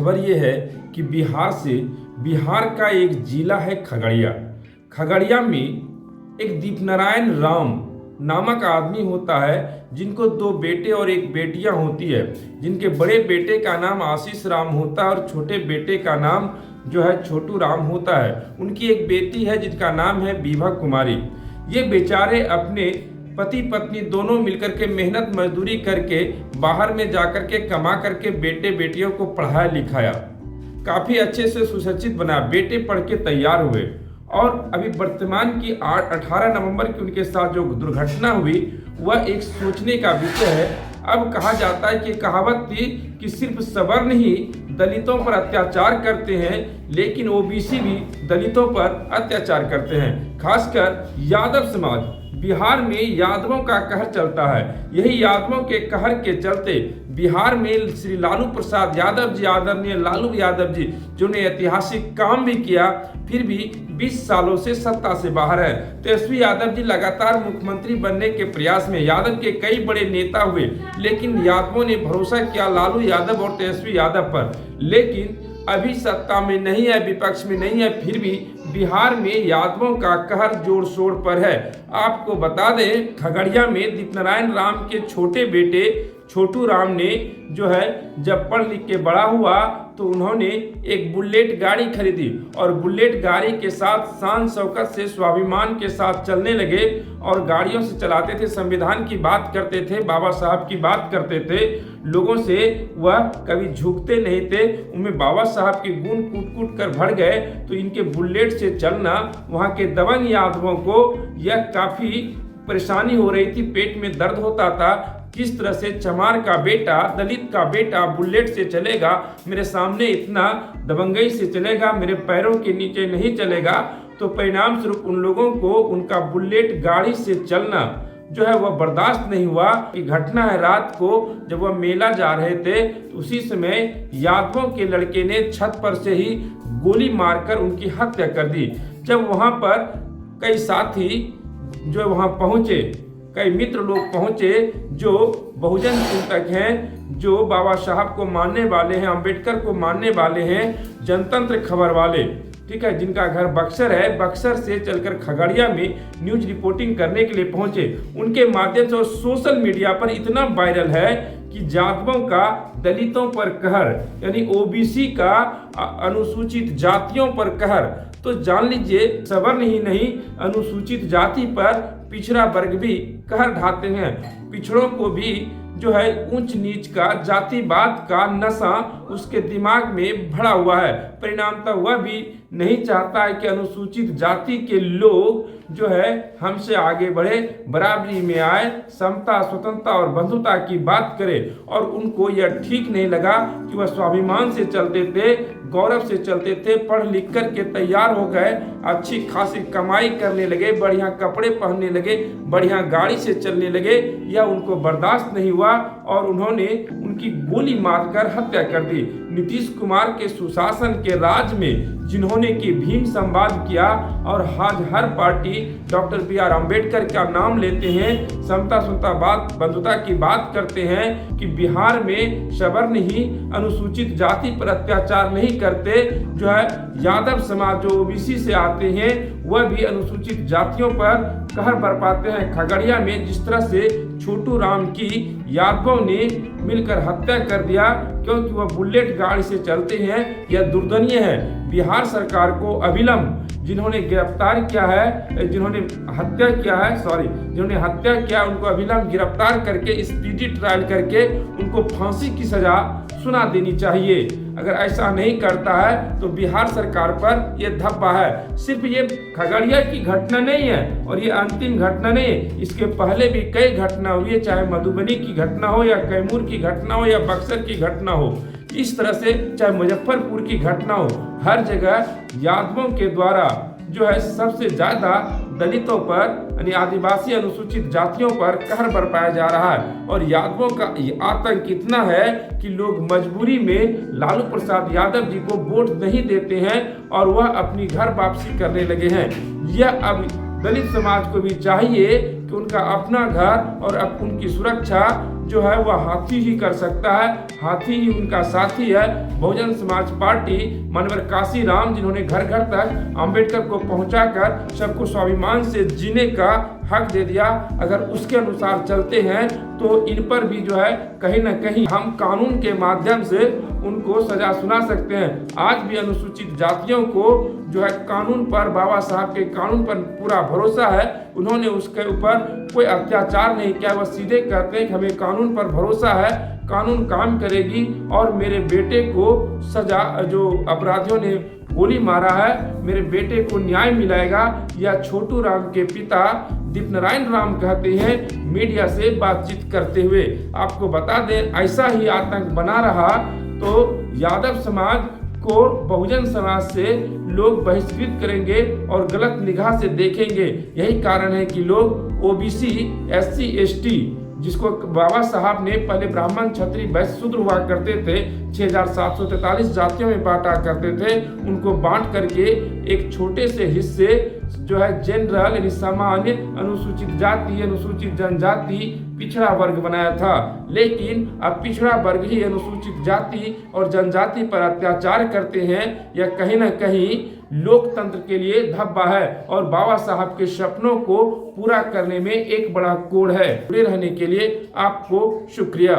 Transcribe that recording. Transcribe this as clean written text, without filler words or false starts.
खबर ये है कि बिहार का एक जिला है खगड़िया। खगड़िया में एक दीपनारायण राम नामक आदमी होता है, जिनको 2 बेटे और 1 बेटियां होती है। जिनके बड़े बेटे का नाम आशीष राम होता है और छोटे बेटे का नाम जो है छोटू राम होता है। उनकी एक बेटी है जिनका नाम है विभा कुमारी। ये बेचारे अपने पति पत्नी दोनों मिलकर के मेहनत मजदूरी करके बाहर में जाकर के कमा करके बेटे बेटियों को पढ़ाया लिखाया, काफ़ी अच्छे से सुशिक्षित बनाया। बेटे पढ़ के तैयार हुए और अभी वर्तमान की 18 नवंबर की उनके साथ जो दुर्घटना हुई वह एक सोचने का विषय है। अब कहा जाता है कि कहावत थी कि सिर्फ सवर्ण ही दलितों पर अत्याचार करते हैं, लेकिन ओबीसी भी दलितों पर अत्याचार करते हैं। खासकर यादव समाज, बिहार में यादवों का कहर चलता है। यही यादवों के कहर के चलते बिहार में श्री लालू प्रसाद यादव जी, आदरणीय लालू यादव जी, जिन्होंने ऐतिहासिक काम भी किया, फिर भी 20 सालों से सत्ता से बाहर है। तेजस्वी यादव जी लगातार मुख्यमंत्री बनने के प्रयास में, यादव के कई बड़े नेता हुए, लेकिन यादवों ने भरोसा किया लालू यादव और तेजस्वी यादव पर। लेकिन अभी सत्ता में नहीं है, विपक्ष में नहीं है, फिर भी बिहार में यादवों का कहर जोर शोर पर है। आपको बता दें, खगड़िया में दीपनारायण राम के छोटे बेटे छोटू राम ने जो है जब पढ़ लिख के बड़ा हुआ तो उन्होंने एक बुलेट गाड़ी खरीदी और बुलेट गाड़ी के साथ शान शौकत से स्वाभिमान के साथ चलने लगे और गाड़ियों से चलाते थे, संविधान की बात करते थे, बाबा साहब की बात करते थे। लोगों से वह कभी झुकते नहीं थे। उनमें बाबा साहब के गुण कूट कूट कर भर गए। तो इनके बुलेट से चलना वहाँ के दबंग यादवों को यह काफ़ी परेशानी हो रही थी, पेट में दर्द होता था। किस तरह से चमार का बेटा, दलित का बेटा बुलेट से चलेगा, मेरे सामने इतना दबंगई से चलेगा, मेरे पैरों के नीचे नहीं चलेगा। तो परिणाम स्वरूप उन लोगों को उनका बुलेट गाड़ी से चलना जो है वह बर्दाश्त नहीं हुआ। कि घटना है रात को जब वह मेला जा रहे थे, तो उसी समय यादवों के लड़के ने छत पर से ही गोली मारकर उनकी हत्या कर दी। जब वहां पर कई साथी जो वहां पहुंचे, कई मित्र लोग पहुंचे जो बहुजन चिंतक हैं, जो बाबा साहब को मानने वाले हैं, अंबेडकर को मानने वाले हैं, जनतंत्र खबर वाले, ठीक है, जिनका घर बक्सर है, बक्सर से चलकर खगड़िया में न्यूज रिपोर्टिंग करने के लिए पहुंचे। उनके माध्यम से सोशल मीडिया पर इतना वायरल है कि यादवों का दलितों पर कहर, यानी ओबीसी का अनुसूचित जातियों पर कहर। तो जान लीजिए, सवर्ण ही नहीं, अनुसूचित जाति पर पिछड़ा वर्ग भी कहर ढाते हैं। पिछड़ों को भी जो है ऊंच नीच का, जातिवाद का नशा उसके दिमाग में भरा हुआ है। परिणामतः वह भी नहीं चाहता है कि अनुसूचित जाति के लोग जो है हमसे आगे बढ़े, बराबरी में आए, समता, स्वतंत्रता और बंधुता की बात करें। और उनको यह ठीक नहीं लगा कि वह स्वाभिमान से चलते थे, गौरव से चलते थे, पढ़ लिख कर के तैयार हो गए, अच्छी खासी कमाई करने लगे, बढ़िया कपड़े पहनने लगे, बढ़िया गाड़ी से चलने लगे। यह उनको बर्दाश्त नहीं हुआ और उन्होंने उनकी गोली मारकर हत्या कर दी। नीतीश कुमार के सुशासन के राज में जिन्होंने कि भीम संवाद किया और आज हर पार्टी डॉक्टर BR अम्बेडकर का नाम लेते हैं, समता, स्वतंत्रता, बंधुता की बात करते हैं कि बिहार में सवर्ण ही अनुसूचित जाति पर अत्याचार नहीं करते। जो है यादव समाज जो ओबीसी से आते हैं वह भी अनुसूचित जातियों पर कहर बरपाते हैं। खगड़िया में जिस तरह से छोटू राम की यादवों ने मिलकर हत्या कर दिया क्योंकि वह बुलेट गाड़ी से चलते हैं, यह दुर्दनीय है। बिहार सरकार को अविलंब जिन्होंने गिरफ्तार किया है, जिन्होंने हत्या किया उनको अविलंब गिरफ्तार करके स्पीडी ट्रायल करके उनको फांसी की सजा सुना देनी चाहिए। अगर ऐसा नहीं करता है तो बिहार सरकार पर यह धब्बा है। सिर्फ ये खगड़िया की घटना नहीं है और ये अंतिम घटना नहीं है, इसके पहले भी कई घटना हुई है, चाहे मधुबनी की घटना हो या कैमूर की घटना हो या बक्सर की घटना हो, इस तरह से चाहे मुजफ्फरपुर की घटना हो, हर जगह यादवों के द्वारा जो है सबसे ज्यादा दलितों पर, यानी आदिवासी अनुसूचित जातियों पर कहर बरपाया जा रहा है। और यादवों का आतंक इतना है कि लोग मजबूरी में लालू प्रसाद यादव जी को वोट नहीं देते हैं और वह अपनी घर वापसी करने लगे हैं। यह अब दलित समाज को भी चाहिए कि उनका अपना घर और उनकी सुरक्षा जो है वह हाथी ही कर सकता है, हाथी ही उनका साथी है। बहुजन समाज पार्टी मानवर काशीराम, जिन्होंने घर घर तक अंबेडकर को पहुंचाकर सबको स्वाभिमान से जीने का हक दे दिया, अगर उसके अनुसार चलते हैं तो इन पर भी जो है कहीं ना कहीं हम कानून के माध्यम से उनको सजा सुना सकते हैं। आज भी अनुसूचित जातियों को जो है कानून पर, बाबा साहब के कानून पर पूरा भरोसा है। उन्होंने उसके ऊपर कोई अत्याचार नहीं किया, वह सीधे कहते हैं कि हमें कानून पर भरोसा है, कानून काम करेगी और मेरे बेटे को सजा, जो अपराधियों ने गोली मारा है, मेरे बेटे को न्याय मिलेगा। या छोटू राम के पिता दीपनारायण राम कहते हैं मीडिया से बातचीत करते हुए। आपको बता दें, ऐसा ही आतंक बना रहा तो यादव समाज को बहुजन समाज से लोग बहिष्कृत करेंगे और गलत निगाह से देखेंगे। यही कारण है कि लोग ओबीसी, एससी, एसटी, जिसको बाबा साहब ने पहले ब्राह्मण, क्षत्रिय, वैश्य, शूद्र हुआ करते थे, 6743 जातियों में बांटा करते थे, उनको बांट करके एक छोटे से हिस्से जो है जनरल यानी सामान्य, अनुसूचित जाति, अनुसूचित जनजाति, पिछड़ा वर्ग बनाया था। लेकिन अब पिछड़ा वर्ग ही अनुसूचित जाति और जनजाति पर अत्याचार करते हैं। यह कहीं ना कहीं लोकतंत्र के लिए धब्बा है और बाबा साहब के सपनों को पूरा करने में एक बड़ा कोड है। जुड़े रहने के लिए आपको शुक्रिया।